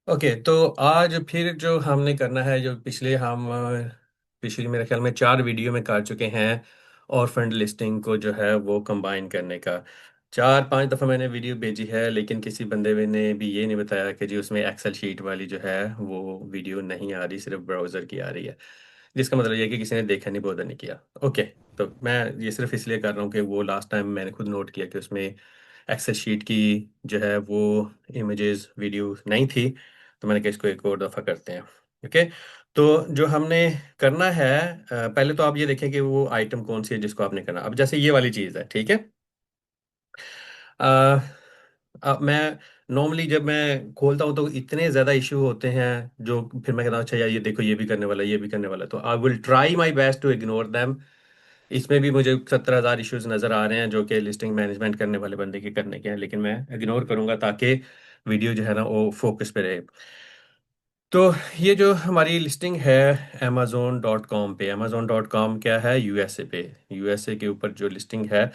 Okay, तो आज फिर जो हमने करना है, जो पिछली मेरे ख्याल में 4 वीडियो में कर चुके हैं। और फंड लिस्टिंग को जो है वो कंबाइन करने का 4-5 दफ़ा मैंने वीडियो भेजी है, लेकिन किसी बंदे ने भी ये नहीं बताया कि जी उसमें एक्सेल शीट वाली जो है वो वीडियो नहीं आ रही, सिर्फ ब्राउज़र की आ रही है। जिसका मतलब ये है कि किसी ने देखा नहीं, बोधा नहीं किया। ओके, तो मैं ये सिर्फ इसलिए कर रहा हूँ कि वो लास्ट टाइम मैंने खुद नोट किया कि उसमें एक्सेल शीट की जो है वो इमेजेस वीडियो नहीं थी। तो मैंने कहा इसको एक और दफ़ा करते हैं। ओके, तो जो हमने करना है, पहले तो आप ये देखें कि वो आइटम कौन सी है जिसको आपने करना। अब जैसे ये वाली चीज़ है, ठीक है। अ, अब मैं नॉर्मली जब मैं खोलता हूँ तो इतने ज़्यादा इशू होते हैं, जो फिर मैं कहता हूँ अच्छा यार ये देखो, ये भी करने वाला है, ये भी करने वाला है, तो I will try my best to ignore them. इसमें भी मुझे 70,000 इश्यूज नज़र आ रहे हैं जो कि लिस्टिंग मैनेजमेंट करने वाले बंदे के करने के हैं, लेकिन मैं इग्नोर करूंगा ताकि वीडियो जो है ना वो फोकस पे रहे। तो ये जो हमारी लिस्टिंग है amazon.com पे, amazon.com क्या है, यूएसए पे। यूएसए के ऊपर जो लिस्टिंग है,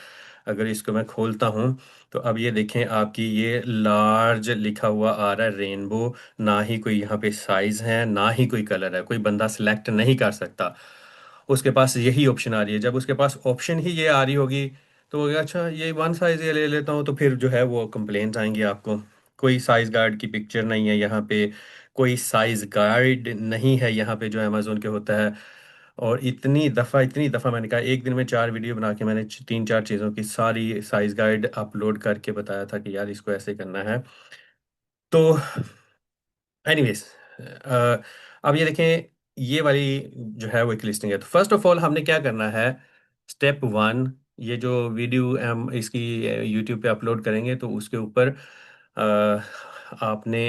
अगर इसको मैं खोलता हूँ तो अब ये देखें, आपकी ये लार्ज लिखा हुआ आ रहा है, रेनबो। ना ही कोई यहाँ पे साइज है, ना ही कोई कलर है, कोई बंदा सिलेक्ट नहीं कर सकता। उसके पास यही ऑप्शन आ रही है। जब उसके पास ऑप्शन ही ये आ रही होगी तो वो कहेगा, अच्छा ये वन साइज ये ले लेता हूँ, तो फिर जो है वो कंप्लेंट्स आएंगी आपको। कोई साइज गाइड की पिक्चर नहीं है यहाँ पे, कोई साइज गाइड नहीं है यहाँ पे जो अमेजोन के होता है। और इतनी दफ़ा मैंने कहा, एक दिन में 4 वीडियो बना के मैंने 3-4 चीज़ों की सारी साइज गाइड अपलोड करके बताया था कि यार इसको ऐसे करना है। तो एनीवेज, अब ये देखें, ये वाली जो है वो एक लिस्टिंग है। तो फर्स्ट ऑफ ऑल हमने क्या करना है, स्टेप 1, ये जो वीडियो हम इसकी यूट्यूब पे अपलोड करेंगे तो उसके ऊपर आपने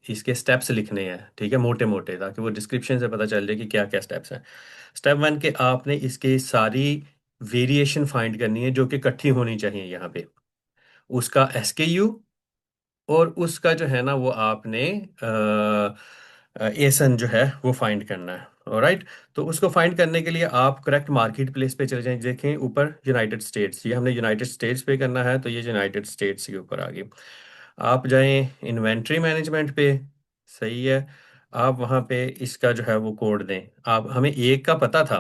इसके स्टेप्स लिखने हैं, ठीक है, मोटे मोटे, ताकि वो डिस्क्रिप्शन से पता चल जाए कि क्या क्या स्टेप्स हैं। स्टेप 1 के आपने इसके सारी वेरिएशन फाइंड करनी है जो कि इकट्ठी होनी चाहिए यहाँ पे। उसका एसकेयू और उसका जो है ना वो आपने एसन जो है वो फाइंड करना है। ऑलराइट, तो उसको फाइंड करने के लिए आप करेक्ट मार्केट प्लेस पे चले जाएं। देखें ऊपर यूनाइटेड स्टेट्स, ये हमने यूनाइटेड स्टेट्स पे करना है, तो ये यूनाइटेड स्टेट्स के ऊपर आ गई। आप जाएं इन्वेंट्री मैनेजमेंट पे, सही है। आप वहाँ पे इसका जो है वो कोड दें। आप हमें एक का पता था,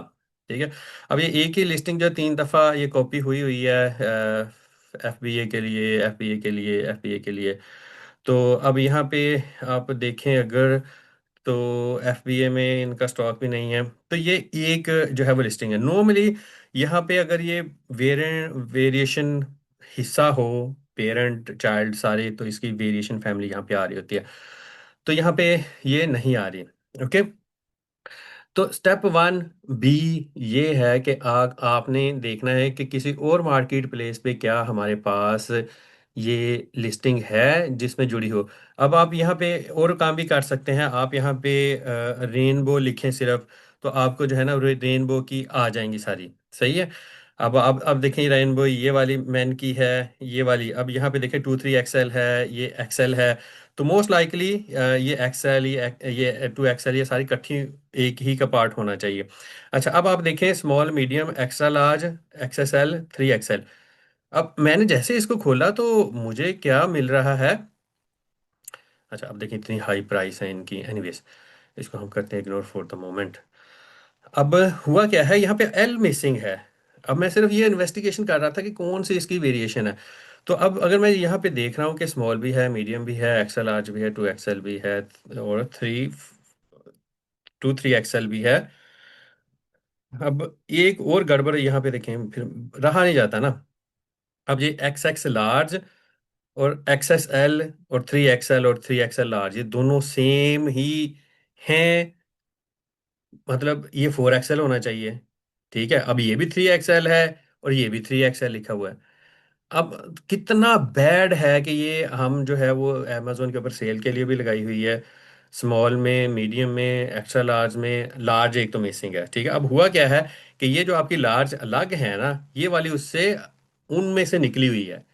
ठीक है। अब ये एक ही लिस्टिंग जो 3 दफ़ा ये कॉपी हुई हुई है, एफबीए के लिए, एफबीए के लिए, एफबीए के लिए। तो अब यहाँ पे आप देखें अगर, तो एफबीए में इनका स्टॉक भी नहीं है, तो ये एक जो है वो लिस्टिंग है। नॉर्मली यहाँ पे अगर ये वेरिएशन हिस्सा हो, पेरेंट चाइल्ड सारे, तो इसकी वेरिएशन फैमिली यहाँ पे आ रही होती है। तो यहाँ पे ये नहीं आ रही। ओके, तो स्टेप 1 बी ये है कि आपने देखना है कि किसी और मार्केट प्लेस पे क्या हमारे पास ये लिस्टिंग है जिसमें जुड़ी हो। अब आप यहाँ पे और काम भी कर सकते हैं। आप यहाँ पे रेनबो लिखें सिर्फ, तो आपको जो है ना रेनबो की आ जाएंगी सारी, सही है। अब देखें, रेनबो ये वाली मैन की है, ये वाली। अब यहाँ पे देखें 2-3 एक्सएल है, ये एक्सएल है। तो मोस्ट लाइकली ये एक्सएल, ये 2 एक्सएल, ये सारी इकट्ठी एक ही का पार्ट होना चाहिए। अच्छा, अब आप देखें small, medium, extra large, XSL, 3 XL. अब मैंने जैसे इसको खोला तो मुझे क्या मिल रहा है। अच्छा, अब देखिए इतनी हाई प्राइस है इनकी। एनीवेज, इसको हम करते हैं इग्नोर फॉर द मोमेंट। अब हुआ क्या है, यहाँ पे एल मिसिंग है। अब मैं सिर्फ ये इन्वेस्टिगेशन कर रहा था कि कौन सी इसकी वेरिएशन है। तो अब अगर मैं यहाँ पे देख रहा हूँ कि स्मॉल भी है, मीडियम भी है, एक्सेल लार्ज भी है, 2 एक्सएल भी है, और 3 भी है। अब एक और गड़बड़ यहाँ पे देखें, फिर रहा नहीं जाता ना। अब ये एक्स लार्ज और XSL और 3 एक्सएल और 3 एक्सएल लार्ज, ये दोनों सेम ही हैं। मतलब ये 4 एक्सएल होना चाहिए, ठीक है। अब ये भी 3 एक्सएल है और ये भी 3 एक्सएल लिखा हुआ है। अब कितना बैड है कि ये हम जो है वो अमेजोन के ऊपर सेल के लिए भी लगाई हुई है, स्मॉल में, मीडियम में, एक्स्ट्रा लार्ज में, लार्ज एक तो मिसिंग है, ठीक है। अब हुआ क्या है कि ये जो आपकी लार्ज अलग है ना, ये वाली उससे उनमें से निकली हुई है।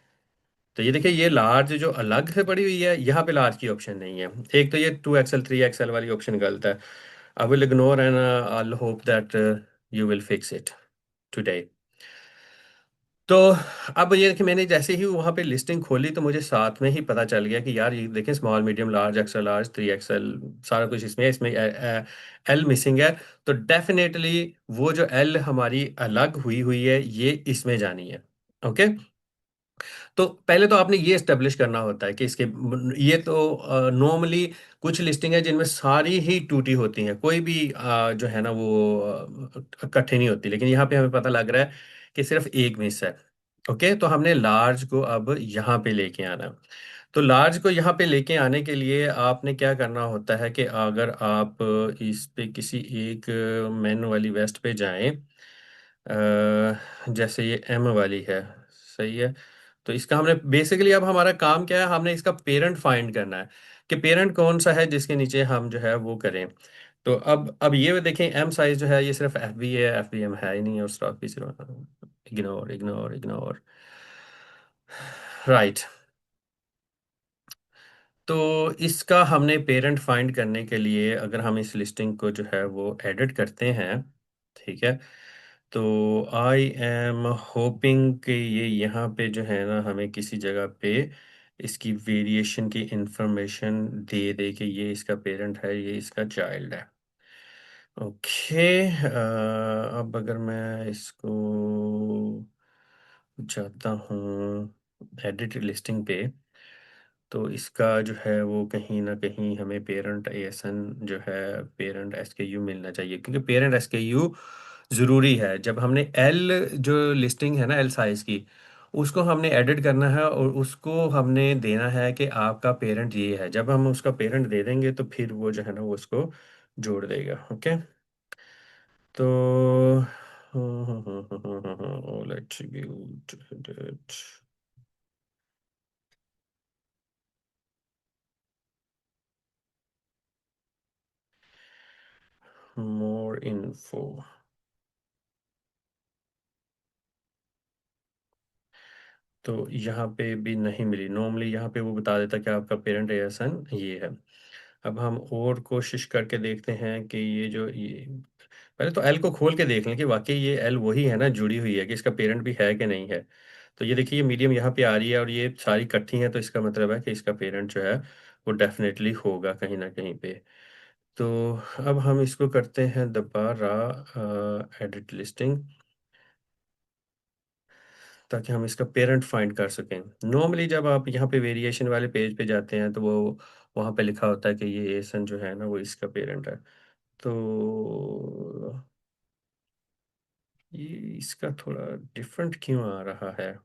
तो ये देखिए, ये लार्ज जो अलग से पड़ी हुई है, यहाँ पे लार्ज की ऑप्शन नहीं है। एक तो ये 2 एक्सएल 3 एक्सएल वाली ऑप्शन गलत है। I will ignore and I hope that you will fix it today. तो अब ये कि मैंने जैसे ही वहां पे लिस्टिंग खोली तो मुझे साथ में ही पता चल गया कि यार ये देखें, small medium large extra large 3XL सारा कुछ इसमें है, इसमें एल मिसिंग है। तो डेफिनेटली वो जो एल हमारी अलग हुई हुई है ये इसमें जानी है। ओके। तो पहले तो आपने ये एस्टेब्लिश करना होता है कि इसके, ये तो नॉर्मली कुछ लिस्टिंग है जिनमें सारी ही टूटी होती हैं, कोई भी जो है ना वो इकट्ठी नहीं होती, लेकिन यहाँ पे हमें पता लग रहा है कि सिर्फ एक मिस है। ओके, तो हमने लार्ज को अब यहाँ पे लेके आना है। तो लार्ज को यहाँ पे लेके आने के लिए आपने क्या करना होता है कि अगर आप इस पे किसी एक मैन वाली वेस्ट पे जाएं, जैसे ये एम वाली है, सही है। तो इसका हमने बेसिकली, अब हमारा काम क्या है, हमने इसका पेरेंट फाइंड करना है कि पेरेंट कौन सा है जिसके नीचे हम जो है वो करें। तो अब ये देखें, एम साइज जो है ये सिर्फ एफ बी है, एफ बी एम है ही नहीं, और स्टॉक भी सिर्फ, इग्नोर इग्नोर इग्नोर। राइट। तो इसका हमने पेरेंट फाइंड करने के लिए अगर हम इस लिस्टिंग को जो है वो एडिट करते हैं, ठीक है। तो आई एम होपिंग कि ये यहाँ पे जो है ना हमें किसी जगह पे इसकी वेरिएशन की इंफॉर्मेशन दे दे कि ये इसका पेरेंट है, ये इसका चाइल्ड है। ओके। अब अगर मैं इसको जाता हूँ एडिट लिस्टिंग पे, तो इसका जो है वो कहीं ना कहीं हमें पेरेंट एएसएन जो है, पेरेंट एसकेयू मिलना चाहिए, क्योंकि पेरेंट एसकेयू ज़रूरी है। जब हमने एल जो लिस्टिंग है ना एल साइज की, उसको हमने एडिट करना है और उसको हमने देना है कि आपका पेरेंट ये है। जब हम उसका पेरेंट दे देंगे तो फिर वो जो है ना वो उसको जोड़ देगा। ओके। तो लेट्स मोर इन्फो। तो यहाँ पे भी नहीं मिली। नॉर्मली यहाँ पे वो बता देता कि आपका पेरेंट या सन ये है। अब हम और कोशिश करके देखते हैं कि ये जो ये, पहले तो एल को खोल के देख लें कि वाकई ये एल वही है ना, जुड़ी हुई है, कि इसका पेरेंट भी है कि नहीं है। तो ये देखिए, ये मीडियम यहाँ पे आ रही है और ये सारी इकट्ठी हैं, तो इसका मतलब है कि इसका पेरेंट जो है वो डेफिनेटली होगा कहीं ना कहीं पे। तो अब हम इसको करते हैं दोबारा एडिट लिस्टिंग, ताकि हम इसका पेरेंट फाइंड कर सकें। नॉर्मली जब आप यहाँ पे वेरिएशन वाले पेज पे जाते हैं तो वो वहाँ पे लिखा होता है कि ये एसन जो है ना वो इसका पेरेंट है। तो ये इसका थोड़ा डिफरेंट क्यों आ रहा है,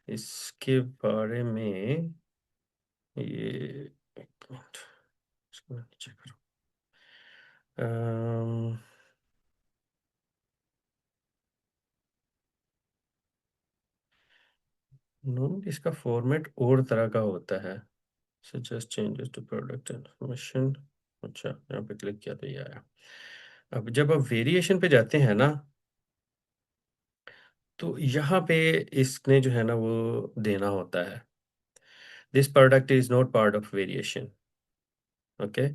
इसके बारे में ये, एक मिनट, इसको मैं नीचे करूँ। नॉर्मली इसका फॉर्मेट और तरह का होता है, suggest changes to product information. अच्छा, यहाँ पे क्लिक किया तो ये आया। अब जब आप वेरिएशन पे जाते हैं ना, तो यहाँ पे इसने जो है ना वो देना होता है, this product is not part of variation. Okay.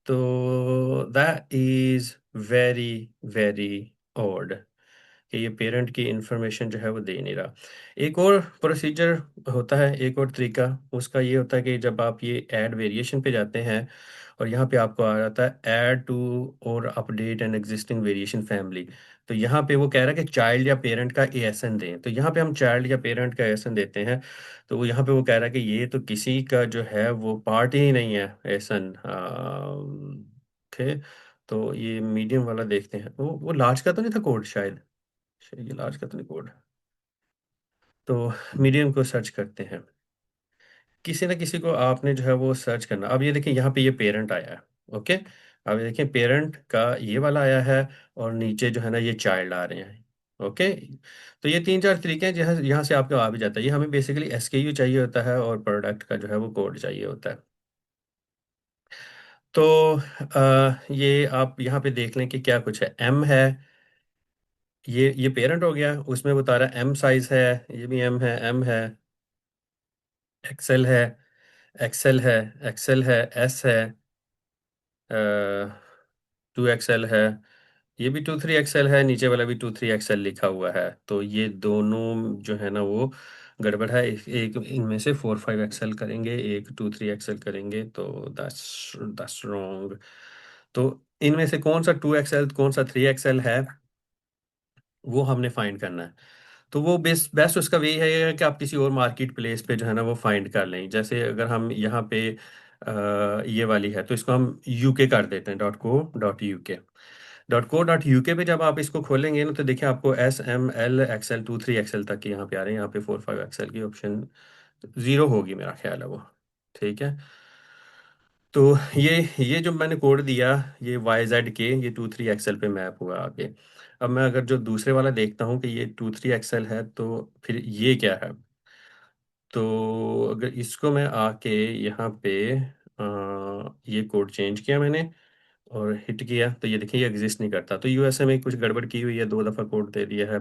तो that is very very odd कि ये पेरेंट की इंफॉर्मेशन जो है वो दे नहीं रहा। एक और प्रोसीजर होता है, एक और तरीका उसका ये होता है कि जब आप ये ऐड वेरिएशन पे जाते हैं और यहाँ पे आपको आ जाता है ऐड टू और update an existing variation family, तो यहाँ पे वो कह रहा है कि चाइल्ड या पेरेंट का एएसएन दें। तो यहाँ पे हम चाइल्ड या पेरेंट का एएसएन देते हैं। तो वो यहाँ पे वो कह रहा है कि ये तो किसी का जो है वो पार्ट ही नहीं है एएसएन। ओके। तो ये मीडियम वाला देखते हैं, वो लार्ज का तो नहीं था कोड शायद, ये लार्ज का तो नहीं कोड। तो मीडियम को सर्च करते हैं, किसी ना किसी को आपने जो है वो सर्च करना। अब ये देखिए यहाँ पे ये पेरेंट आया है। ओके। अब ये देखिए पेरेंट का ये वाला आया है और नीचे जो है ना ये चाइल्ड आ रहे हैं। ओके। तो ये तीन चार तरीके हैं जहाँ यहाँ से आपको आ भी जाता है। ये हमें बेसिकली एसकेयू चाहिए होता है और प्रोडक्ट का जो है वो कोड चाहिए होता है। तो ये आप यहाँ पे देख लें कि क्या कुछ है, एम है, ये पेरेंट हो गया, उसमें बता रहा है एम साइज है, ये भी एम है, एम है, एक्सेल है, एक्सेल है, एक्सेल है, एस है, 2XL है, ये भी 23XL है, नीचे वाला भी 23XL लिखा हुआ है, तो ये दोनों जो है ना वो गड़बड़ है। एक इनमें से 45XL करेंगे, एक 23XL करेंगे, तो दैट्स दैट्स रॉन्ग। तो इनमें से कौन सा 2XL कौन सा 3XL है, वो हमने फाइंड करना है। तो वो बेस्ट बेस्ट उसका वे है कि आप किसी और मार्केट प्लेस पे जो है ना वो फाइंड कर लें। जैसे अगर हम यहाँ पे ये वाली है, तो इसको हम यूके कर देते हैं, .co.uk। .co.uk पे जब आप इसको खोलेंगे ना, तो देखिए आपको SML XL 23XL तक के यहाँ पे आ रहे हैं। यहाँ पे 45XL की ऑप्शन जीरो होगी मेरा ख्याल है वो। ठीक है। तो ये जो मैंने कोड दिया, ये YZ के, ये 23XL पे मैप हुआ आगे। अब मैं अगर जो दूसरे वाला देखता हूँ कि ये 23XL है, तो फिर ये क्या है। तो अगर इसको मैं आके यहाँ पे ये कोड चेंज किया मैंने और हिट किया, तो ये देखिए ये एग्जिस्ट नहीं करता। तो यूएसए में कुछ गड़बड़ की हुई है, 2 दफ़ा कोड दे दिया है।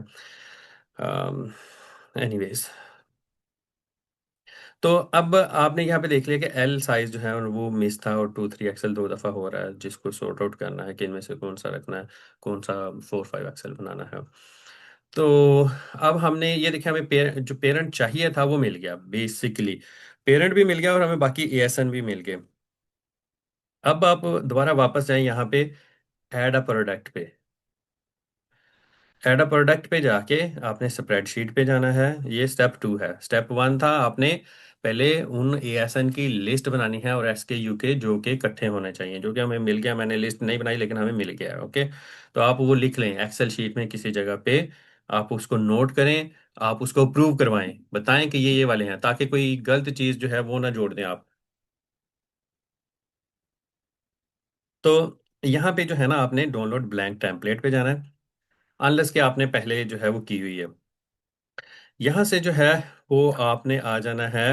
एनीवेज, तो अब आपने यहाँ पे देख लिया कि एल साइज जो है वो मिस था, और 23XL 2 दफ़ा हो रहा है, जिसको सॉर्ट आउट करना है कि इनमें से कौन सा रखना है, कौन सा 45XL बनाना है। तो अब हमने ये देखिए, हमें जो पेरेंट चाहिए था वो मिल गया बेसिकली। पेरेंट भी मिल गया और हमें बाकी एएसएन भी मिल गए। अब आप दोबारा वापस जाएं यहाँ पे, ऐड अ प्रोडक्ट पे। ऐड अ प्रोडक्ट पे जाके आपने स्प्रेडशीट पे जाना है। ये स्टेप 2 है। स्टेप 1 था आपने पहले उन एएसएन की लिस्ट बनानी है, और एसके यूके जो के इकट्ठे होने चाहिए, जो कि हमें मिल गया। मैंने लिस्ट नहीं बनाई लेकिन हमें मिल गया है। ओके, तो आप वो लिख लें एक्सेल शीट में किसी जगह पे, आप उसको नोट करें, आप उसको अप्रूव करवाएं, बताएं कि ये वाले हैं, ताकि कोई गलत चीज जो है वो ना जोड़ दें आप। तो यहाँ पे जो है ना, आपने डाउनलोड ब्लैंक टेम्पलेट पे जाना है, अनलेस कि आपने पहले जो है वो की हुई है। यहाँ से जो है वो आपने आ जाना है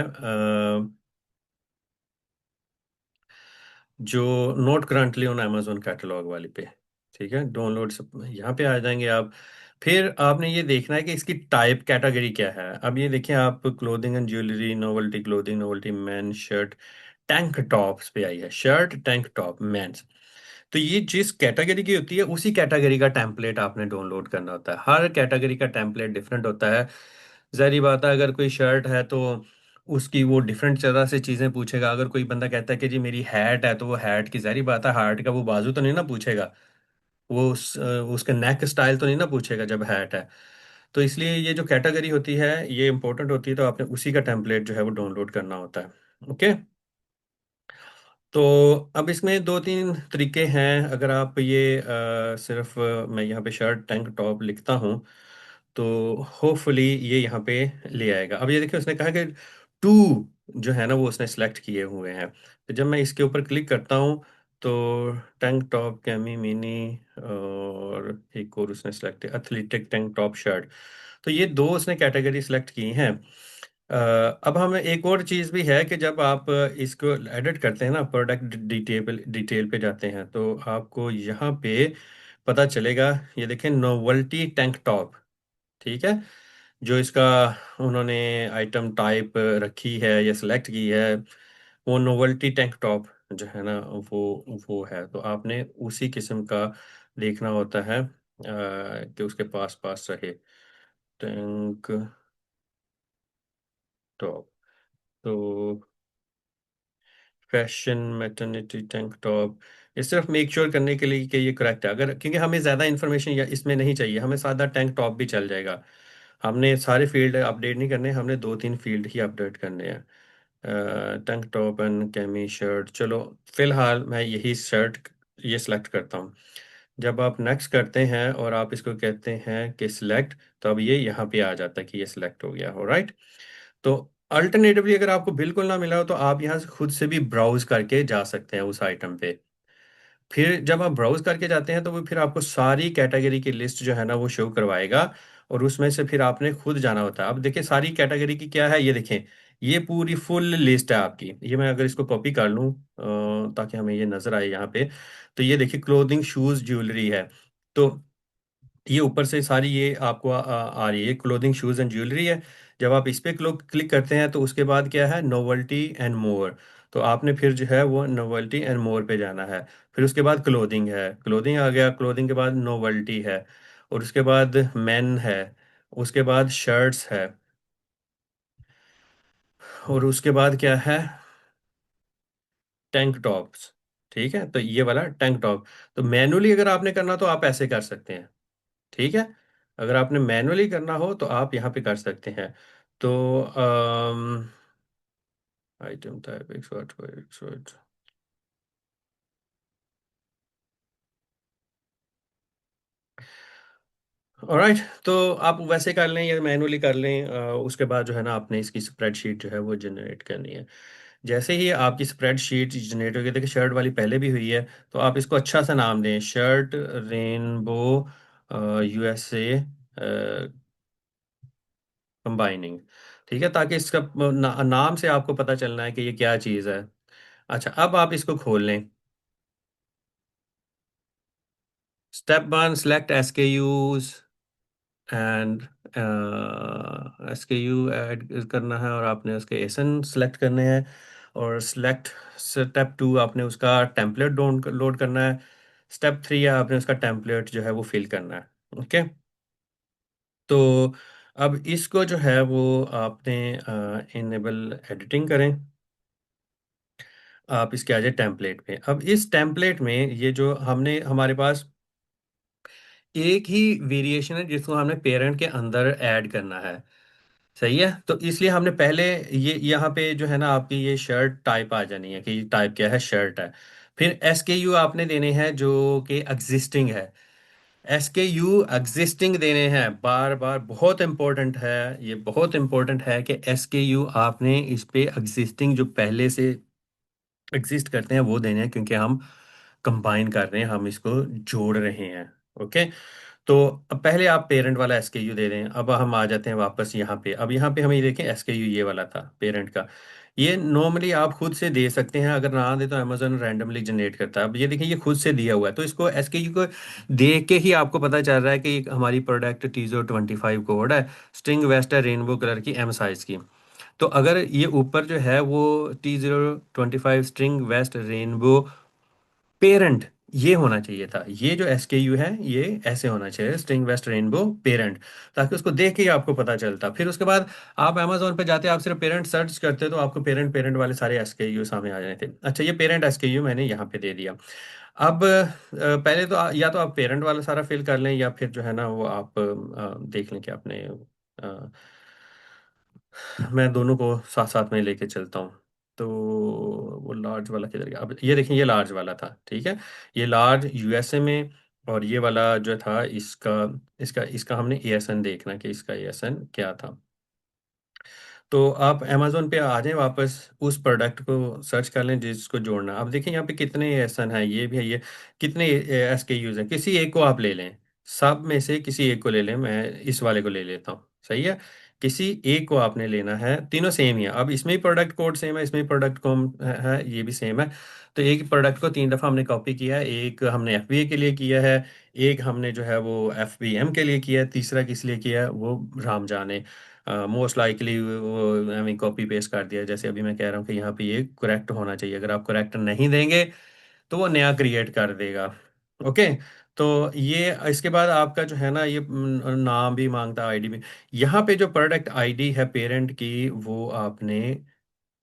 जो note currently on Amazon catalogue वाली पे। ठीक है, डाउनलोड सब यहाँ पे आ जाएंगे आप। फिर आपने ये देखना है कि इसकी टाइप कैटेगरी क्या है। अब ये देखिए, आप clothing and jewellery, novelty clothing, novelty man shirt, tank tops पे आई है, शर्ट टैंक टॉप मेंस। तो ये जिस कैटेगरी की होती है उसी कैटेगरी का टेम्पलेट आपने डाउनलोड करना होता है। हर कैटेगरी का टेम्पलेट डिफरेंट होता है। जाहिर बात है, अगर कोई शर्ट है तो उसकी वो डिफरेंट तरह से चीज़ें पूछेगा। अगर कोई बंदा कहता है कि जी मेरी हैट है, तो वो हैट की, जाहिर बात है, हार्ट का वो बाजू तो नहीं ना पूछेगा, वो उसके नेक स्टाइल तो नहीं ना पूछेगा जब हैट है। तो इसलिए ये जो कैटेगरी होती है ये इंपॉर्टेंट होती है, तो आपने उसी का टेम्पलेट जो है वो डाउनलोड करना होता है। ओके। तो अब इसमें 2-3 तरीके हैं। अगर आप ये सिर्फ मैं यहाँ पे शर्ट टैंक टॉप लिखता हूँ, तो होपफुली ये यहाँ पे ले आएगा। अब ये देखिए, उसने कहा कि टू जो है ना वो उसने सेलेक्ट किए हुए हैं। तो जब मैं इसके ऊपर क्लिक करता हूँ, तो टैंक टॉप, कैमी मिनी, और एक और उसने सेलेक्ट किया एथलेटिक टैंक टॉप शर्ट। तो ये दो उसने कैटेगरी सेलेक्ट की हैं। अब हमें एक और चीज़ भी है कि जब आप इसको एडिट करते हैं ना, प्रोडक्ट डिटेल डिटेल पे जाते हैं, तो आपको यहाँ पे पता चलेगा। ये देखें, नोवेल्टी टैंक टॉप। ठीक है, जो इसका उन्होंने आइटम टाइप रखी है या सिलेक्ट की है, वो नोवेल्टी टैंक टॉप जो है ना वो है। तो आपने उसी किस्म का देखना होता है कि उसके पास पास रहे टैंक टॉप। तो फैशन मैटरनिटी टैंक टॉप, ये सिर्फ मेक श्योर करने के लिए कि ये करेक्ट है। अगर क्योंकि हमें ज़्यादा इन्फॉर्मेशन या इसमें नहीं चाहिए, हमें सादा टैंक टॉप भी चल जाएगा। हमने सारे फील्ड अपडेट नहीं करने, हमने 2-3 फील्ड ही अपडेट करने हैं। Tank top and chemo shirt, चलो फिलहाल मैं यही शर्ट ये सिलेक्ट करता हूँ। जब आप नेक्स्ट करते हैं और आप इसको कहते हैं कि सिलेक्ट, तो अब ये यहाँ पे आ जाता है कि ये सिलेक्ट हो गया हो, राइट। तो अल्टरनेटिवली अगर आपको बिल्कुल ना मिला हो, तो आप यहाँ से खुद से भी ब्राउज करके जा सकते हैं उस आइटम पे। फिर जब आप ब्राउज करके जाते हैं, तो वो फिर आपको सारी कैटेगरी की लिस्ट जो है ना वो शो करवाएगा, और उसमें से फिर आपने खुद जाना होता है। अब देखिए सारी कैटेगरी की क्या है, ये देखें, ये पूरी फुल लिस्ट है आपकी। ये मैं अगर इसको कॉपी कर लूँ ताकि हमें ये नजर आए यहाँ पे, तो ये देखिए क्लोथिंग, शूज, ज्वेलरी है। तो ये ऊपर से सारी ये आपको आ रही है, क्लोथिंग, शूज एंड ज्वेलरी है। जब आप इस पे क्लिक करते हैं तो उसके बाद क्या है, नोवेल्टी एंड मोर। तो आपने फिर जो है वो नोवेल्टी एंड मोर पे जाना है। फिर उसके बाद क्लोथिंग है, क्लोथिंग आ गया, क्लोथिंग के बाद नोवेल्टी है, और उसके बाद मेन है, उसके बाद शर्ट्स है, और उसके बाद क्या है, टैंक टॉप्स। ठीक है, तो ये वाला टैंक टॉप। तो मैनुअली अगर आपने करना तो आप ऐसे कर सकते हैं। ठीक है, अगर आपने मैनुअली करना हो तो आप यहाँ पे कर सकते हैं। तो आइटम टाइप एक्सपर्ट। ऑलराइट, तो आप वैसे कर लें या मैनुअली कर लें, उसके बाद जो है ना आपने इसकी स्प्रेडशीट जो है वो जनरेट करनी है। जैसे ही आपकी स्प्रेडशीट जनरेट होगी, देखिए शर्ट वाली पहले भी हुई है, तो आप इसको अच्छा सा नाम दें, शर्ट रेनबो यूएसए कंबाइनिंग। ठीक है, ताकि इसका नाम से आपको पता चलना है कि ये क्या चीज़ है। अच्छा, अब आप इसको खोल लें। Step one, select SKUs and SKU add करना है, और आपने उसके एसन सेलेक्ट करने हैं। और सिलेक्ट स्टेप टू, आपने उसका टेम्पलेट लोड करना है। स्टेप थ्री है, आपने उसका टेम्पलेट जो है वो फिल करना है। ओके, तो अब इसको जो है वो आपने इनेबल एडिटिंग करें। आप इसके आ जाए टेम्पलेट पे। अब इस टेम्पलेट में ये जो हमने, हमारे पास एक ही वेरिएशन है जिसको हमने पेरेंट के अंदर ऐड करना है। सही है, तो इसलिए हमने पहले ये यहाँ पे जो है ना आपकी ये शर्ट टाइप आ जानी है कि टाइप क्या है, शर्ट है। फिर एसकेयू आपने देने हैं जो कि एग्जिस्टिंग है। एसकेयू एग्जिस्टिंग देने हैं, बार बार बहुत इंपॉर्टेंट है, ये बहुत इंपॉर्टेंट है कि एसकेयू आपने इस पे एग्जिस्टिंग जो पहले से एग्जिस्ट करते हैं वो देने हैं, क्योंकि हम कंबाइन कर रहे हैं, हम इसको जोड़ रहे हैं। ओके, तो अब पहले आप पेरेंट वाला एसकेयू दे दें। अब हम आ जाते हैं वापस यहाँ पे। अब यहाँ पे हमें ये देखें, एसकेयू ये वाला था पेरेंट का। ये नॉर्मली आप खुद से दे सकते हैं, अगर ना दे तो अमेजोन रैंडमली जनरेट करता है। अब ये देखिए, ये खुद से दिया हुआ है, तो इसको एसकेयू को देख के ही आपको पता चल रहा है कि हमारी प्रोडक्ट T025 कोड है, स्ट्रिंग वेस्ट है, रेनबो कलर की, एम साइज की। तो अगर ये ऊपर जो है वो T025 string waste rainbow parent, ये होना चाहिए था। ये जो एसकेयू है ये ऐसे होना चाहिए, स्ट्रिंग वेस्ट रेनबो पेरेंट, ताकि उसको देख के ही आपको पता चलता। फिर उसके बाद आप अमेजोन पे जाते, आप सिर्फ पेरेंट सर्च करते तो आपको पेरेंट पेरेंट वाले सारे एसकेयू सामने आ जाते थे। अच्छा, ये पेरेंट एसकेयू मैंने यहाँ पे दे दिया। अब पहले तो या तो आप पेरेंट वाला सारा फिल कर लें, या फिर जो है ना वो आप देख लें कि आपने मैं दोनों को साथ साथ में लेके चलता हूँ। तो वो लार्ज वाला किधर गया? अब ये देखिए, ये लार्ज वाला था। ठीक है, ये लार्ज यूएसए में, और ये वाला जो था इसका, इसका इसका हमने एएसएन देखना कि इसका एएसएन क्या था। तो आप अमेजोन पे आ जाएं वापस, उस प्रोडक्ट को सर्च कर लें जिसको जोड़ना। अब देखें यहाँ पे कितने एसन है, ये भी है, ये कितने एस के यूज है। किसी एक को आप ले लें, सब में से किसी एक को ले लें, मैं इस वाले को ले लेता हूँ। सही है, किसी एक को आपने लेना है, तीनों सेम ही है। अब इसमें ही प्रोडक्ट कोड सेम है, इसमें ही प्रोडक्ट को है, ये भी सेम है। तो एक प्रोडक्ट को तीन दफ़ा हमने कॉपी किया है, एक हमने एफबीए के लिए किया है, एक हमने जो है वो एफबीएम के लिए किया है, तीसरा किस लिए किया है वो राम जाने। मोस्ट लाइकली वो हमें कॉपी पेस्ट कर दिया। जैसे अभी मैं कह रहा हूँ कि यहाँ पे ये करेक्ट होना चाहिए, अगर आप करेक्ट नहीं देंगे तो वो नया क्रिएट कर देगा। ओके, तो ये इसके बाद आपका जो है ना ये नाम भी मांगता है, आईडी भी। यहाँ पे जो प्रोडक्ट आईडी है पेरेंट की, वो आपने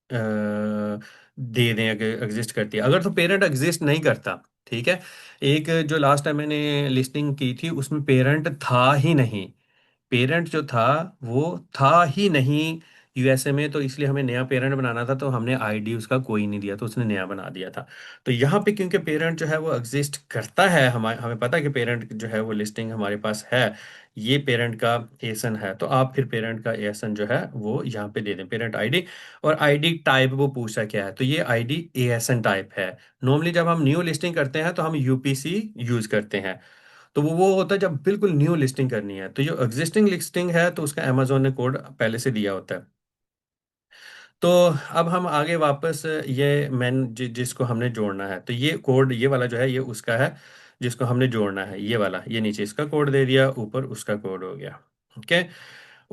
दे दें अगर एग्जिस्ट करती है। अगर तो पेरेंट एग्जिस्ट नहीं करता, ठीक है, एक जो लास्ट टाइम मैंने लिस्टिंग की थी उसमें पेरेंट था ही नहीं, पेरेंट जो था वो था ही नहीं यूएसए में, तो इसलिए हमें नया पेरेंट बनाना था, तो हमने आईडी उसका कोई नहीं दिया, तो उसने नया बना दिया था। तो यहाँ पे क्योंकि पेरेंट जो है वो एग्जिस्ट करता है, हमें हमें पता है कि पेरेंट जो है वो लिस्टिंग हमारे पास है, ये पेरेंट का एसन है, तो आप फिर पेरेंट का एसन जो है वो यहाँ पे दे दें, पेरेंट आईडी। और आईडी टाइप वो पूछा क्या है, तो ये आईडी एएसएन टाइप है। नॉर्मली जब हम न्यू लिस्टिंग करते हैं तो हम यूपीसी यूज करते हैं, तो वो होता है जब बिल्कुल न्यू लिस्टिंग करनी है। तो जो एग्जिस्टिंग लिस्टिंग है तो उसका अमेजोन ने कोड पहले से दिया होता है। तो अब हम आगे वापस ये जिसको हमने जोड़ना है, तो ये कोड ये वाला जो है ये उसका है जिसको हमने जोड़ना है, ये वाला, ये नीचे इसका कोड दे दिया, ऊपर उसका कोड हो गया। ओके,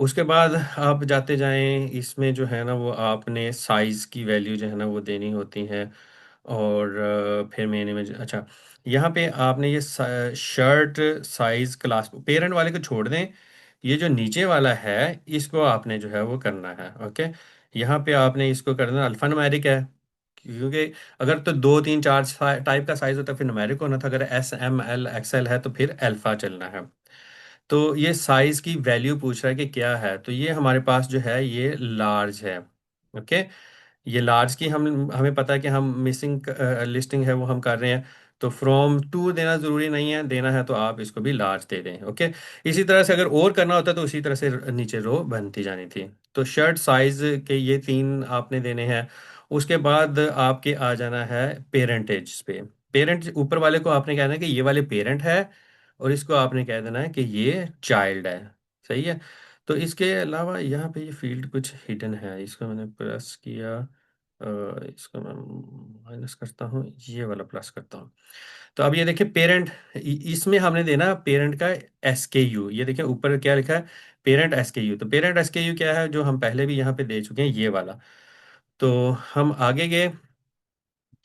उसके बाद आप जाते जाएं, इसमें जो है ना वो आपने साइज की वैल्यू जो है ना वो देनी होती है। और फिर मैंने में अच्छा, यहाँ पे आपने ये शर्ट साइज क्लास पेरेंट वाले को छोड़ दें। ये जो नीचे वाला है इसको आपने जो है वो करना है। ओके, यहाँ पे आपने इसको करना अल्फा न्यूमेरिक है, क्योंकि अगर तो दो तीन चार टाइप का साइज होता है फिर न्यूमेरिक होना था, अगर एस एम एल एक्सएल है तो फिर अल्फा चलना है। तो ये साइज की वैल्यू पूछ रहा है कि क्या है, तो ये हमारे पास जो है ये लार्ज है। ओके, ये लार्ज की हम हमें पता है कि हम मिसिंग लिस्टिंग है वो हम कर रहे हैं, तो फ्रॉम टू देना जरूरी नहीं है, देना है तो आप इसको भी लार्ज दे दें। ओके, इसी तरह से अगर और करना होता तो उसी तरह से नीचे रो बनती जानी थी। तो शर्ट साइज के ये तीन आपने देने हैं। उसके बाद आपके आ जाना है पेरेंटेज पे। पेरेंट ऊपर वाले को आपने कहना है कि ये वाले पेरेंट है, और इसको आपने कह देना है कि ये चाइल्ड है। सही है। तो इसके अलावा यहाँ पे ये फील्ड कुछ हिडन है, इसको मैंने प्लस किया, इसको मैं माइनस करता हूँ, ये वाला प्लस करता हूँ। तो अब ये देखिए पेरेंट, इसमें हमने देना पेरेंट का SKU। ये देखिए ऊपर क्या लिखा है, पेरेंट SKU। तो पेरेंट SKU क्या है, जो हम पहले भी यहाँ पे दे चुके हैं, ये वाला। तो हम आगे गए,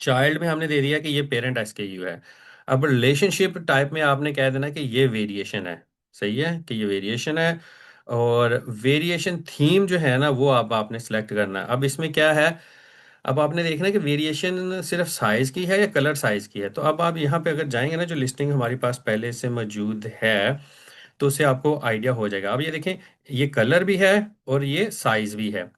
चाइल्ड में हमने दे दिया कि ये पेरेंट SKU है। अब रिलेशनशिप टाइप में आपने कह देना कि ये वेरिएशन है। सही है कि ये वेरिएशन है। और वेरिएशन थीम जो है ना वो अब आपने सेलेक्ट करना है। अब इसमें क्या है, अब आपने देखना है कि वेरिएशन सिर्फ साइज की है या कलर साइज की है। तो अब आप यहाँ पे अगर जाएंगे ना, जो लिस्टिंग हमारे पास पहले से मौजूद है, तो उससे आपको आइडिया हो जाएगा। अब ये देखें, ये कलर भी है और ये साइज भी है।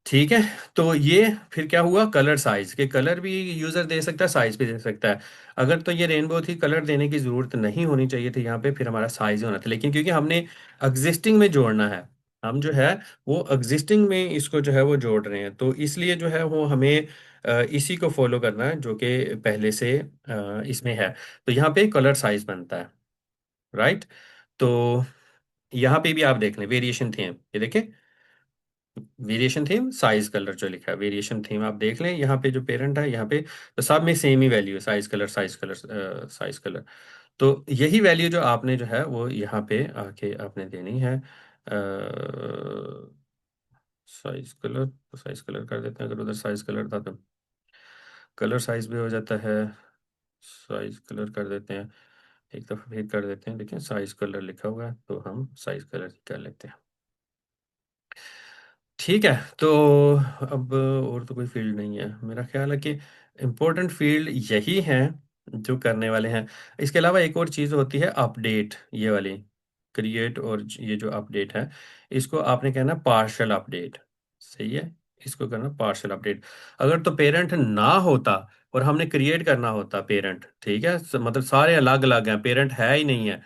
ठीक है, तो ये फिर क्या हुआ, कलर साइज के कलर भी यूजर दे सकता है, साइज भी दे सकता है। अगर तो ये रेनबो थी, कलर देने की जरूरत नहीं होनी चाहिए थी यहाँ पे, फिर हमारा साइज होना था। लेकिन क्योंकि हमने एग्जिस्टिंग में जोड़ना है, हम जो है वो एग्जिस्टिंग में इसको जो है वो जोड़ रहे हैं, तो इसलिए जो है वो हमें इसी को फॉलो करना है जो कि पहले से इसमें है। तो यहाँ पे कलर साइज बनता है। राइट। तो यहाँ पे भी आप देख लें वेरिएशन थी, ये देखें, वेरिएशन थीम साइज कलर जो लिखा है, वेरिएशन थीम आप देख लें यहाँ पे जो पेरेंट है यहाँ पे, तो सब में सेम ही वैल्यू है, size colour size colour size colour. तो यही वैल्यू जो आपने जो है वो यहाँ पे आके आपने देनी है। साइज कलर, तो साइज कलर कर देते हैं, अगर उधर साइज कलर था तो कलर साइज भी हो जाता है। साइज कलर कर देते हैं, एक दफ़ा फिर कर देते हैं, देखिए साइज कलर लिखा हुआ है तो हम साइज कलर कर लेते हैं। ठीक है। तो अब और तो कोई फील्ड नहीं है, मेरा ख्याल है कि इम्पोर्टेंट फील्ड यही हैं जो करने वाले हैं। इसके अलावा एक और चीज़ होती है अपडेट, ये वाली क्रिएट, और ये जो अपडेट है इसको आपने कहना पार्शल अपडेट। सही है, इसको करना पार्शल अपडेट। अगर तो पेरेंट ना होता और हमने क्रिएट करना होता पेरेंट, ठीक है, मतलब सारे अलग अलग हैं, पेरेंट है ही नहीं है,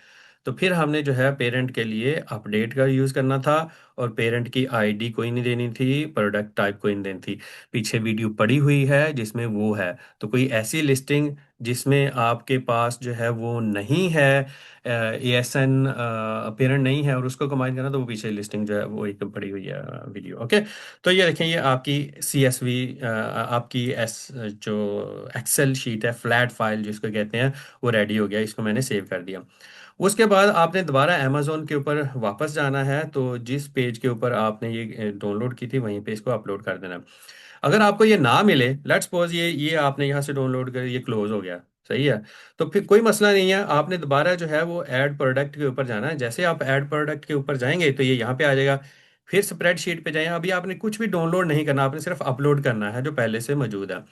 तो फिर हमने जो है पेरेंट के लिए अपडेट का यूज़ करना था। और पेरेंट की ID कोई नहीं देनी थी, प्रोडक्ट टाइप कोई नहीं देनी थी। पीछे वीडियो पड़ी हुई है जिसमें वो है, तो कोई ऐसी लिस्टिंग जिसमें आपके पास जो है वो नहीं है, ASN पेरेंट नहीं है और उसको कंबाइन करना, तो वो पीछे लिस्टिंग जो है वो एक पड़ी हुई है वीडियो। ओके, तो ये देखें, ये आपकी CSV आपकी जो एक्सेल शीट है, फ्लैट फाइल जिसको कहते हैं, वो रेडी हो गया, इसको मैंने सेव कर दिया। उसके बाद आपने दोबारा अमेजोन के ऊपर वापस जाना है, तो जिस पेज के ऊपर आपने ये डाउनलोड की थी वहीं पे इसको अपलोड कर देना। अगर आपको ये ना मिले, लेट्स सपोज ये आपने यहाँ से डाउनलोड कर, ये क्लोज हो गया, सही है, तो फिर कोई मसला नहीं है, आपने दोबारा जो है वो ऐड प्रोडक्ट के ऊपर जाना है। जैसे आप ऐड प्रोडक्ट के ऊपर जाएंगे तो ये यहाँ पे आ जाएगा। फिर स्प्रेडशीट पे जाएं, अभी आपने कुछ भी डाउनलोड नहीं करना, आपने सिर्फ अपलोड करना है जो पहले से मौजूद है।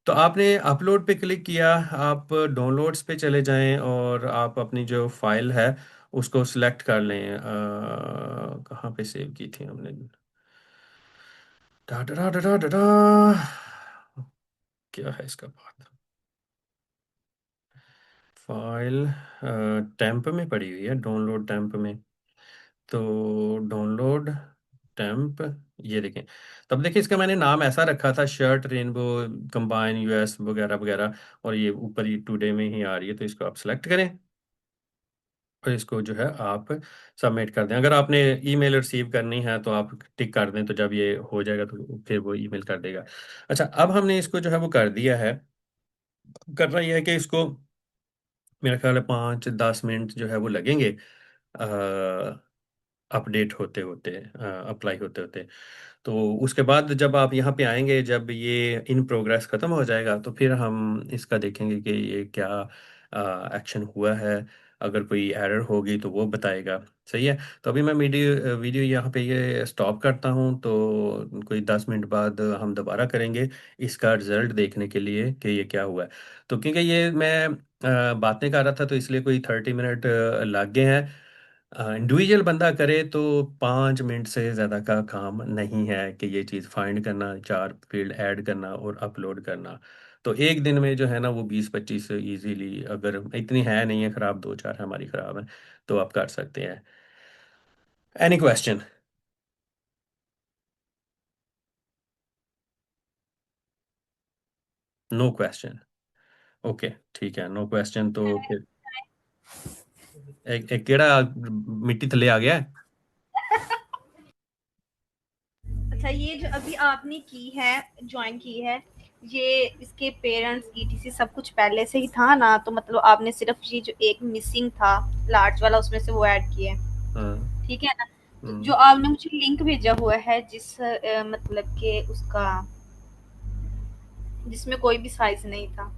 तो आपने अपलोड पे क्लिक किया, आप डाउनलोड्स पे चले जाएं और आप अपनी जो फाइल है उसको सिलेक्ट कर लें। कहाँ पे सेव की थी हमने, डा डा डा डा डा डा, क्या है इसका बात, फाइल टेम्प में पड़ी हुई है, डाउनलोड टेम्प में। तो डाउनलोड टेम्प, ये देखें। तब देखिए इसका मैंने नाम ऐसा रखा था, शर्ट रेनबो कंबाइन US वगैरह वगैरह, और ये ऊपर ही टुडे में ही आ रही है, तो इसको आप सेलेक्ट करें और इसको जो है आप सबमिट कर दें। अगर आपने ईमेल रिसीव करनी है तो आप टिक कर दें, तो जब ये हो जाएगा तो फिर वो ईमेल कर देगा। अच्छा, अब हमने इसको जो है वो कर दिया है। करना ये है कि इसको, मेरा ख्याल है 5-10 मिनट जो है वो लगेंगे। अपडेट होते होते, अप्लाई होते होते। तो उसके बाद जब आप यहाँ पे आएंगे, जब ये इन प्रोग्रेस खत्म हो जाएगा, तो फिर हम इसका देखेंगे कि ये क्या एक्शन हुआ है। अगर कोई एरर होगी तो वो बताएगा। सही है। तो अभी मैं वीडियो वीडियो यहाँ पे ये स्टॉप करता हूँ, तो कोई 10 मिनट बाद हम दोबारा करेंगे इसका रिजल्ट देखने के लिए कि ये क्या हुआ है। तो क्योंकि ये मैं बातें कर रहा था, तो इसलिए कोई 30 मिनट लग गए हैं। इंडिविजुअल बंदा करे तो 5 मिनट से ज़्यादा का काम नहीं है कि ये चीज़ फाइंड करना, 4 फील्ड ऐड करना और अपलोड करना। तो एक दिन में जो है ना वो 20-25 इजीली, अगर इतनी है नहीं है ख़राब, 2-4 हमारी ख़राब है, तो आप कर सकते हैं। Any question? No question. Okay, ठीक है, नो क्वेश्चन तो फिर एक केड़ा मिट्टी थले आ गया है। अच्छा, ये जो अभी आपने की है, ज्वाइन की है, ये इसके पेरेंट्स ईटीसी सब कुछ पहले से ही था ना, तो मतलब आपने सिर्फ ये जो एक मिसिंग था लार्ज वाला उसमें से वो ऐड किया है, हाँ। ठीक है ना? तो जो हम्म। आपने मुझे लिंक भेजा हुआ है जिस मतलब के उसका जिसमें कोई भी साइज नहीं था,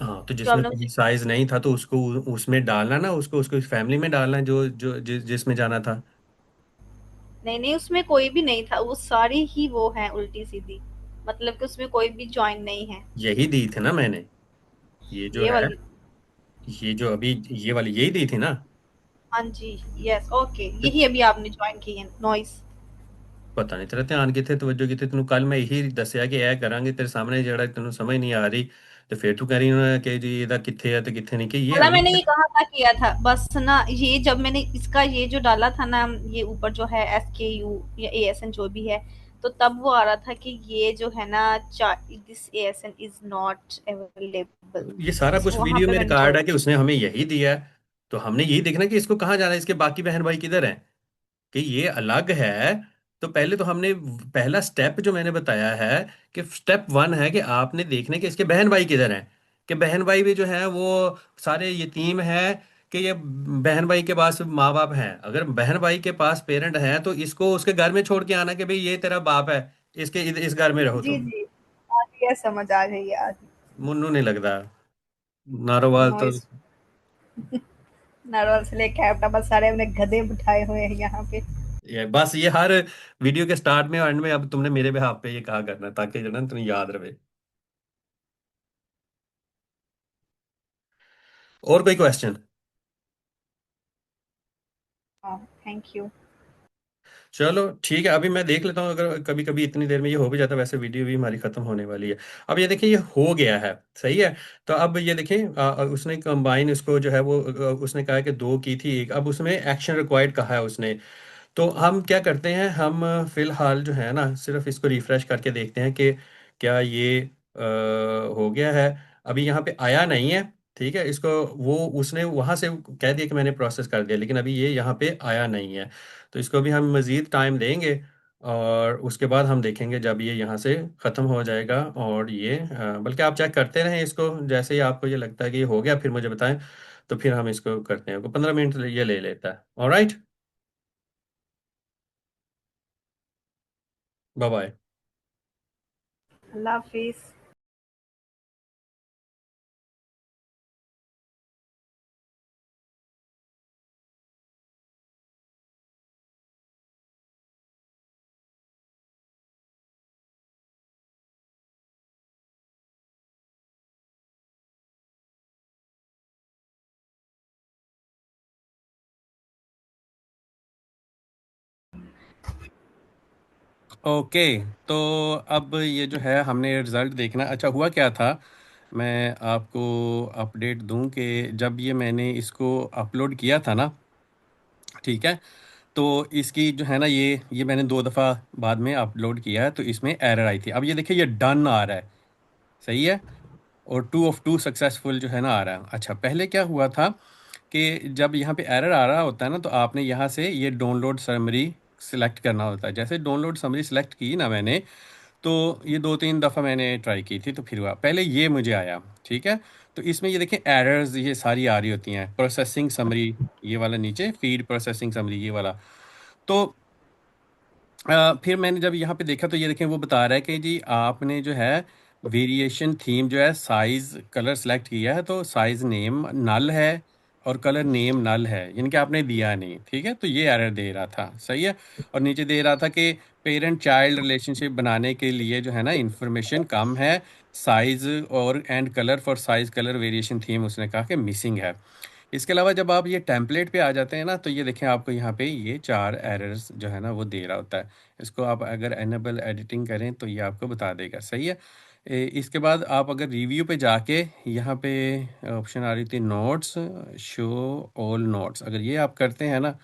हाँ, तो जो जिसमें आपने कोई मुझे, साइज नहीं था तो उसको उसमें डालना ना, उसको उसको फैमिली में डालना, जिसमें जाना था। नहीं नहीं उसमें कोई भी नहीं था, वो सारी ही वो है उल्टी सीधी, मतलब कि उसमें कोई भी ज्वाइन नहीं है। यही दी थी ना मैंने, ये जो ये है, वाली, ये जो अभी, ये वाली यही दी थी ना। हाँ जी, यस, ओके, तो यही अभी आपने ज्वाइन की है, नॉइस। पता नहीं तेरा ध्यान किथे तवज्जो किथे, तेन कल मैं यही दसिया कि यह करांगे तेरे सामने, जरा तेन समझ नहीं आ रही, तो फिर तू कह रही है कि जी ਇਹਦਾ किथे है तो किथे नहीं, कि ये बोला मैंने अलग ये है। कहाँ का किया था, बस ना ये जब मैंने इसका ये जो डाला था ना, ये ऊपर जो है SKU या ASN जो भी है, तो तब वो आ रहा था कि ये जो है ना, this ASN is not available. ये सारा कुछ वहां वीडियो पे में मैंने रिकॉर्ड छोड़ है कि उसने हमें यही दिया है। तो हमने यही देखना कि इसको कहाँ जाना है, इसके बाकी बहन भाई किधर हैं, कि ये अलग है। तो पहले तो हमने, पहला स्टेप जो मैंने बताया है कि स्टेप 1 है कि आपने देखने कि इसके बहन भाई किधर हैं, कि बहन भाई भी जो है वो सारे यतीम हैं, कि ये बहन भाई के पास माँ बाप हैं। अगर बहन भाई के पास पेरेंट हैं तो इसको उसके घर में छोड़ के आना कि भाई ये तेरा बाप है, इसके इस घर में रहो जी तुम। जी, आ रही है समझ, आ रही है, आ रही मुन्नू नहीं लगता नारोवाल तो। नॉइस। नरवल से लेके कैप्टा बस सारे अपने गधे बिठाए हुए हैं यहाँ पे। ये बस, ये हर वीडियो के स्टार्ट में और एंड में अब तुमने मेरे बेहाफ पे ये कहा करना, ताकि जो ना तुम्हें याद रहे। और कोई क्वेश्चन? हाँ, थैंक यू। चलो ठीक है, अभी मैं देख लेता हूँ, अगर कभी कभी इतनी देर में ये हो भी जाता है। वैसे वीडियो भी हमारी खत्म होने वाली है। अब ये देखिए, ये हो गया है। सही है। तो अब ये देखें, उसने कंबाइन इसको जो है वो, उसने कहा कि दो की थी एक, अब उसमें एक्शन रिक्वायर्ड कहा है उसने। तो हम क्या करते हैं, हम फिलहाल जो है ना सिर्फ इसको रिफ्रेश करके देखते हैं कि क्या ये हो गया है। अभी यहाँ पे आया नहीं है। ठीक है, इसको वो उसने वहां से कह दिया कि मैंने प्रोसेस कर दिया, लेकिन अभी ये यहाँ पे आया नहीं है। तो इसको भी हम मज़ीद टाइम देंगे, और उसके बाद हम देखेंगे जब ये यहाँ से ख़त्म हो जाएगा। और ये बल्कि आप चेक करते रहें इसको, जैसे ही आपको ये लगता है कि ये हो गया फिर मुझे बताएं, तो फिर हम इसको करते हैं। 15 मिनट ये ले लेता है। Alright, bye bye. अल्लाह हाफिज। ओके, तो अब ये जो है हमने रिज़ल्ट देखना। अच्छा, हुआ क्या था, मैं आपको अपडेट दूं कि जब ये मैंने इसको अपलोड किया था ना, ठीक है, तो इसकी जो है ना, ये मैंने 2 दफ़ा बाद में अपलोड किया है, तो इसमें एरर आई थी। अब ये देखिए, ये डन आ रहा है। सही है। और 2 ऑफ 2 सक्सेसफुल जो है ना आ रहा है। अच्छा, पहले क्या हुआ था कि जब यहाँ पे एरर आ रहा होता है ना, तो आपने यहाँ से ये डाउनलोड समरी सिलेक्ट करना होता है। जैसे डाउनलोड समरी सिलेक्ट की ना मैंने, तो ये 2-3 दफ़ा मैंने ट्राई की थी, तो फिर हुआ, पहले ये मुझे आया। ठीक है, तो इसमें ये देखें एरर्स ये सारी आ रही होती हैं, प्रोसेसिंग समरी ये वाला नीचे, फीड प्रोसेसिंग समरी ये वाला। तो फिर मैंने जब यहाँ पे देखा तो ये देखें वो बता रहा है कि जी आपने जो है वेरिएशन थीम जो है साइज कलर सेलेक्ट किया है, तो साइज नेम नल है और कलर नेम नल है, यानी कि आपने दिया नहीं। ठीक है, तो ये एरर दे रहा था, सही है। और नीचे दे रहा था कि पेरेंट चाइल्ड रिलेशनशिप बनाने के लिए जो है ना इंफॉर्मेशन कम है, साइज और and colour for size colour variation theme उसने कहा कि मिसिंग है। इसके अलावा जब आप ये टेम्पलेट पे आ जाते हैं ना, तो ये देखें आपको यहाँ पे ये 4 एरर्स जो है ना वो दे रहा होता है। इसको आप अगर एनेबल एडिटिंग करें तो ये आपको बता देगा, सही है। इसके बाद आप अगर रिव्यू पे जाके यहाँ पे ऑप्शन आ रही थी नोट्स, शो ऑल नोट्स, अगर ये आप करते हैं ना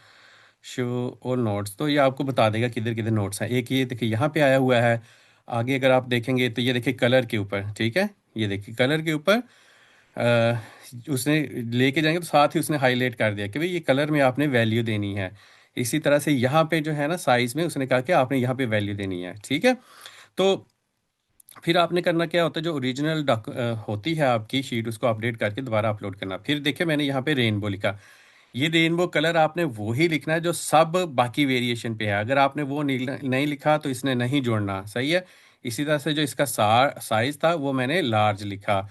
शो ऑल नोट्स, तो ये आपको बता देगा किधर किधर नोट्स हैं। एक ये देखिए यहाँ पे आया हुआ है। आगे अगर आप देखेंगे तो ये देखिए कलर के ऊपर, ठीक है, ये देखिए कलर के ऊपर अ, उसने लेके जाएंगे तो साथ ही उसने हाईलाइट कर दिया कि भाई ये कलर में आपने वैल्यू देनी है। इसी तरह से यहाँ पे जो है ना साइज में उसने कहा कि आपने यहाँ पे वैल्यू देनी है। ठीक है, तो फिर आपने करना क्या होता है, जो ओरिजिनल होती है आपकी शीट उसको अपडेट करके दोबारा अपलोड करना। फिर देखिए मैंने यहाँ पे रेनबो लिखा, ये रेनबो कलर आपने वो ही लिखना है जो सब बाकी वेरिएशन पे है। अगर आपने वो नहीं लिखा तो इसने नहीं जोड़ना, सही है। इसी तरह से जो इसका साइज था वो मैंने लार्ज लिखा।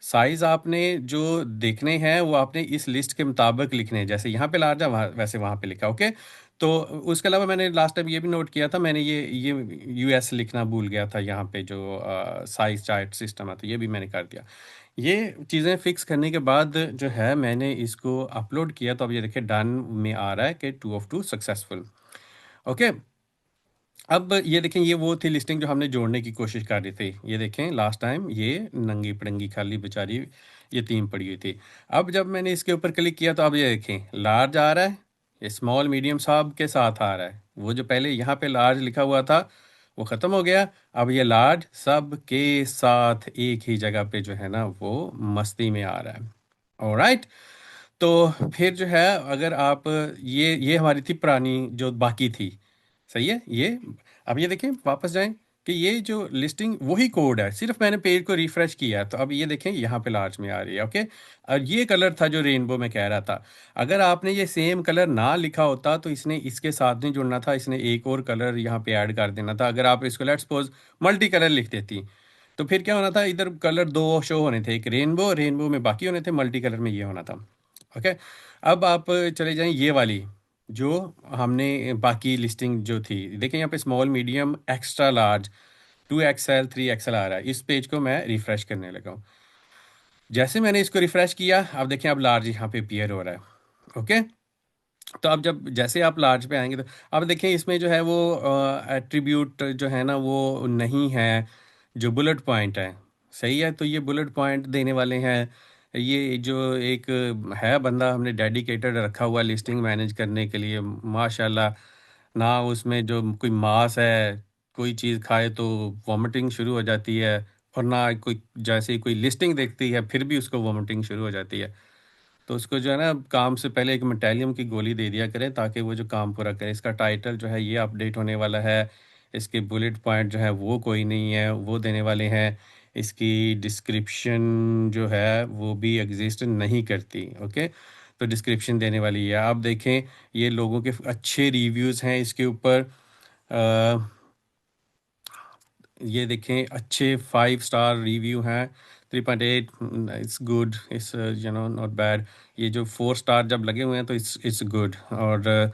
साइज आपने जो देखने हैं वो आपने इस लिस्ट के मुताबिक लिखने हैं, जैसे यहाँ पे लार्ज है वहाँ वैसे वहाँ पे लिखा, ओके। तो उसके अलावा मैंने लास्ट टाइम ये भी नोट किया था, मैंने ये यूएस लिखना भूल गया था यहाँ पे जो साइज चार्ट सिस्टम है, तो ये भी मैंने कर दिया। ये चीज़ें फिक्स करने के बाद जो है मैंने इसको अपलोड किया, तो अब ये देखिए डन में आ रहा है कि 2 of 2 सक्सेसफुल। ओके, अब ये देखें ये वो थी लिस्टिंग जो हमने जोड़ने की कोशिश कर रही थी। ये देखें लास्ट टाइम ये नंगी पड़ंगी खाली बेचारी ये तीन पड़ी हुई थी। अब जब मैंने इसके ऊपर क्लिक किया तो अब ये देखें लार्ज आ रहा है, ये स्मॉल मीडियम सब के साथ आ रहा है। वो जो पहले यहाँ पे लार्ज लिखा हुआ था वो ख़त्म हो गया, अब ये लार्ज सब के साथ एक ही जगह पे जो है ना वो मस्ती में आ रहा है। ऑलराइट, तो फिर जो है अगर आप ये हमारी थी पुरानी जो बाकी थी, सही है ये। अब ये देखें वापस जाएं कि ये जो लिस्टिंग वही कोड है, सिर्फ मैंने पेज को रिफ्रेश किया है, तो अब ये देखें यहाँ पे लार्ज में आ रही है, ओके। और ये कलर था जो रेनबो में कह रहा था। अगर आपने ये सेम कलर ना लिखा होता तो इसने इसके साथ नहीं जुड़ना था, इसने एक और कलर यहाँ पे ऐड कर देना था। अगर आप इसको लेट्स सपोज मल्टी कलर लिख देती तो फिर क्या होना था, इधर कलर दो शो होने थे, एक रेनबो रेनबो में बाकी होने थे, मल्टी कलर में ये होना था। ओके, अब आप चले जाएं ये वाली जो हमने बाकी लिस्टिंग जो थी, देखें यहाँ पे small medium extra large 2XL 3XL आ रहा है। इस पेज को मैं रिफ्रेश करने लगा हूँ। जैसे मैंने इसको रिफ्रेश किया अब देखें अब लार्ज यहाँ पे अपीयर हो रहा है, ओके। तो अब जब जैसे आप लार्ज पे आएंगे तो अब देखें इसमें जो है वो एट्रीब्यूट जो है ना वो नहीं है, जो बुलेट पॉइंट है, सही है। तो ये बुलेट पॉइंट देने वाले हैं, ये जो एक है बंदा हमने डेडिकेटेड रखा हुआ लिस्टिंग मैनेज करने के लिए, माशाल्लाह। ना उसमें जो कोई मांस है, कोई चीज़ खाए तो वॉमिटिंग शुरू हो जाती है, और ना कोई जैसे ही कोई लिस्टिंग देखती है फिर भी उसको वॉमिटिंग शुरू हो जाती है। तो उसको जो है ना काम से पहले एक मेटालियम की गोली दे दिया करें ताकि वो जो काम पूरा करे। इसका टाइटल जो है ये अपडेट होने वाला है, इसके बुलेट पॉइंट जो है वो कोई नहीं है वो देने वाले हैं, इसकी डिस्क्रिप्शन जो है वो भी एग्जिस्ट नहीं करती, ओके। तो डिस्क्रिप्शन देने वाली है। आप देखें ये लोगों के अच्छे रिव्यूज़ हैं इसके ऊपर, ये देखें अच्छे 5 स्टार रिव्यू हैं, 3.8, it's good, it's not bad. ये जो 4 स्टार जब लगे हुए हैं तो इट्स गुड। और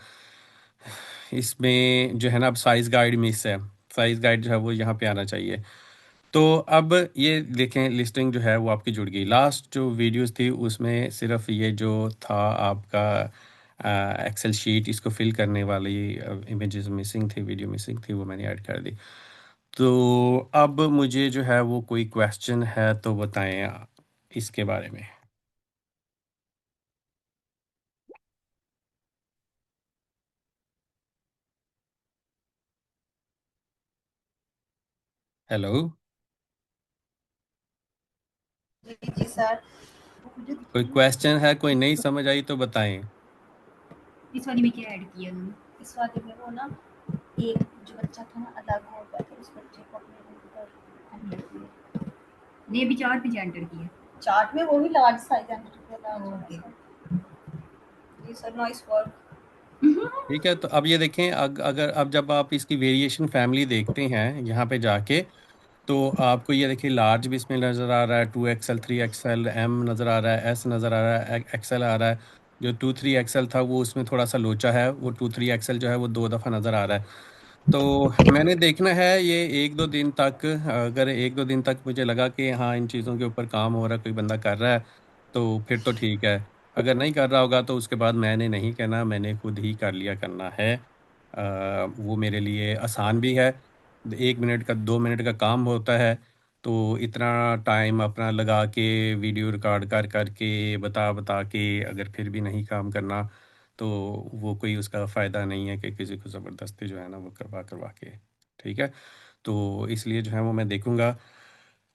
इसमें जो है ना अब साइज़ गाइड मिस है, साइज़ गाइड जो है वो यहाँ पे आना चाहिए। तो अब ये देखें लिस्टिंग जो है वो आपकी जुड़ गई। लास्ट जो वीडियोस थी उसमें सिर्फ ये जो था आपका एक्सेल शीट इसको फिल करने वाली इमेजेस मिसिंग थी, वीडियो मिसिंग थी, वो मैंने ऐड कर दी। तो अब मुझे जो है वो कोई क्वेश्चन है तो बताएं इसके बारे में। हेलो, जी, जी सर। कोई क्वेश्चन है, कोई नहीं समझ आई तो बताएं। इस वाली में क्या ऐड किया तुमने? इस वाले में वो ना एक जो बच्चा था ना अलग हो गया था, उस बच्चे को अपने नहीं अभी चार्ट पे एंटर किया। चार्ट में वही लार्ज साइज एंटर किया, लार्ज ओके। जी सर, नाइस वर्क। ठीक है, तो अब ये देखें, अगर अब जब आप इसकी वेरिएशन फैमिली देखते हैं यहाँ पे जाके, तो आपको ये देखिए लार्ज भी इसमें नज़र आ रहा है, 2XL, 3XL, एम नज़र आ रहा है, एस नज़र आ रहा है, एक्सएल आ रहा है। जो 2 3 XL था वो उसमें थोड़ा सा लोचा है, वो 2 3 XL जो है वो 2 दफ़ा नज़र आ रहा है। तो मैंने देखना है ये 1 2 दिन तक, अगर 1 2 दिन तक मुझे लगा कि हाँ इन चीज़ों के ऊपर काम हो रहा है, कोई बंदा कर रहा है, तो फिर तो ठीक है। अगर नहीं कर रहा होगा तो उसके बाद मैंने नहीं कहना, मैंने खुद ही कर लिया करना है। वो मेरे लिए आसान भी है। 1 मिनट का 2 मिनट का काम होता है, तो इतना टाइम अपना लगा के वीडियो रिकॉर्ड कर करके बता बता के अगर फिर भी नहीं काम करना, तो वो कोई उसका फ़ायदा नहीं है कि किसी को ज़बरदस्ती जो है ना वो करवा करवा के। ठीक है, तो इसलिए जो है वो मैं देखूँगा।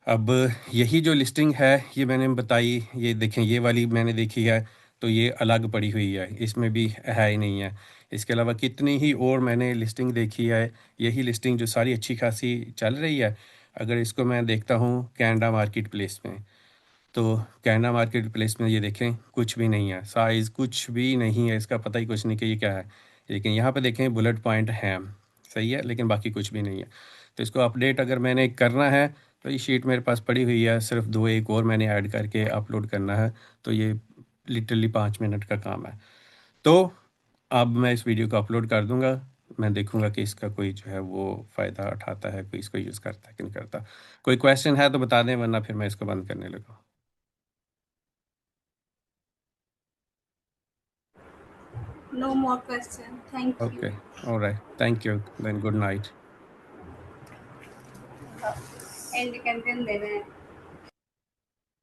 अब यही जो लिस्टिंग है ये मैंने बताई, ये देखें ये वाली मैंने देखी है, तो ये अलग पड़ी हुई है, इसमें भी है ही नहीं है। इसके अलावा कितनी ही और मैंने लिस्टिंग देखी है, यही लिस्टिंग जो सारी अच्छी खासी चल रही है, अगर इसको मैं देखता हूँ कैनेडा मार्केट प्लेस में, तो कैनेडा मार्केट प्लेस में ये देखें कुछ भी नहीं है, साइज़ कुछ भी नहीं है, इसका पता ही कुछ नहीं कि ये क्या है। लेकिन यहाँ पे देखें बुलेट पॉइंट हैं, सही है, लेकिन बाकी कुछ भी नहीं है। तो इसको अपडेट अगर मैंने करना है, तो ये शीट मेरे पास पड़ी हुई है, सिर्फ दो एक और मैंने ऐड करके अपलोड करना है। तो ये लिटरली 5 मिनट का काम है। तो अब मैं इस वीडियो को अपलोड कर दूंगा, मैं देखूंगा कि इसका कोई जो है वो फ़ायदा उठाता है, कोई इसको यूज़ करता है कि नहीं करता। कोई क्वेश्चन है तो बता दें, वरना फिर मैं इसको बंद करने लगा। No more question. Thank you. Okay. All right. Thank you. Then good night. And करते हैं देना है।